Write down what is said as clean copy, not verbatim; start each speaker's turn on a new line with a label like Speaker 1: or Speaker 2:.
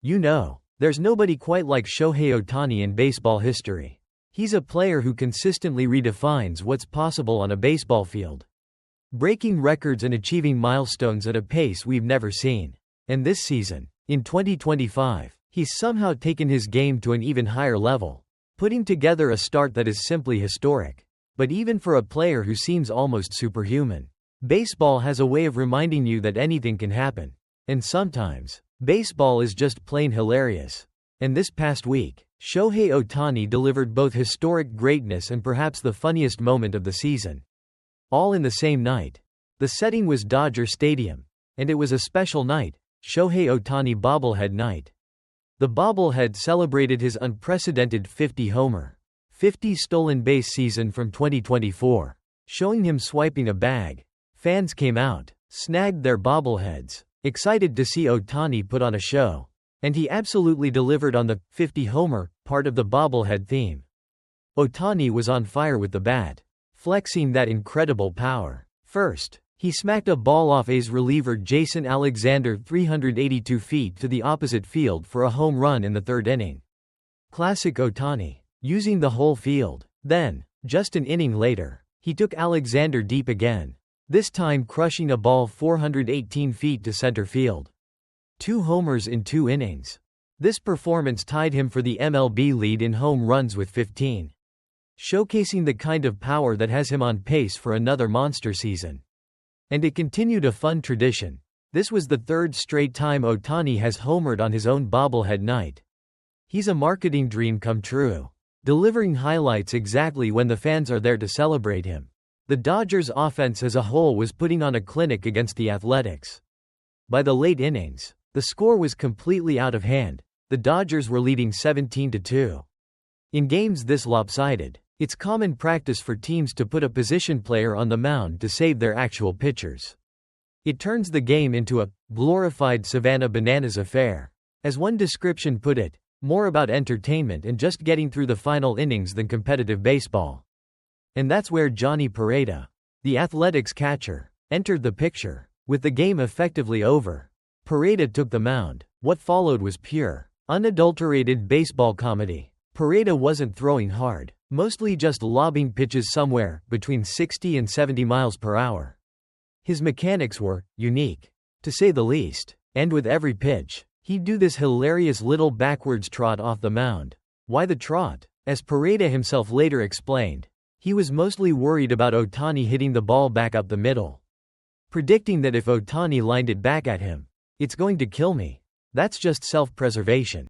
Speaker 1: There's nobody quite like Shohei Ohtani in baseball history. He's a player who consistently redefines what's possible on a baseball field, breaking records and achieving milestones at a pace we've never seen. And this season, in 2025, he's somehow taken his game to an even higher level, putting together a start that is simply historic. But even for a player who seems almost superhuman, baseball has a way of reminding you that anything can happen. And sometimes, baseball is just plain hilarious. And this past week, Shohei Ohtani delivered both historic greatness and perhaps the funniest moment of the season, all in the same night. The setting was Dodger Stadium, and it was a special night, Shohei Ohtani Bobblehead night. The Bobblehead celebrated his unprecedented 50-homer, 50 stolen base season from 2024, showing him swiping a bag. Fans came out, snagged their bobbleheads, excited to see Ohtani put on a show. And he absolutely delivered on the 50-homer part of the bobblehead theme. Ohtani was on fire with the bat, flexing that incredible power. First, he smacked a ball off A's reliever Jason Alexander 382 feet to the opposite field for a home run in the third inning. Classic Ohtani, using the whole field. Then, just an inning later, he took Alexander deep again, this time crushing a ball 418 feet to center field. 2 homers in 2 innings. This performance tied him for the MLB lead in home runs with 15, showcasing the kind of power that has him on pace for another monster season. And it continued a fun tradition. This was the 3rd straight time Ohtani has homered on his own bobblehead night. He's a marketing dream come true, delivering highlights exactly when the fans are there to celebrate him. The Dodgers' offense as a whole was putting on a clinic against the Athletics. By the late innings, the score was completely out of hand. The Dodgers were leading 17-2. In games this lopsided, it's common practice for teams to put a position player on the mound to save their actual pitchers. It turns the game into a glorified Savannah Bananas affair. As one description put it, more about entertainment and just getting through the final innings than competitive baseball. And that's where Jhonny Pereda, the Athletics catcher, entered the picture. With the game effectively over, Pereda took the mound. What followed was pure, unadulterated baseball comedy. Pereda wasn't throwing hard, mostly just lobbing pitches somewhere between 60 and 70 miles per hour. His mechanics were unique, to say the least. And with every pitch, he'd do this hilarious little backwards trot off the mound. Why the trot? As Pereda himself later explained, he was mostly worried about Ohtani hitting the ball back up the middle, predicting that if Ohtani lined it back at him, "It's going to kill me." That's just self-preservation.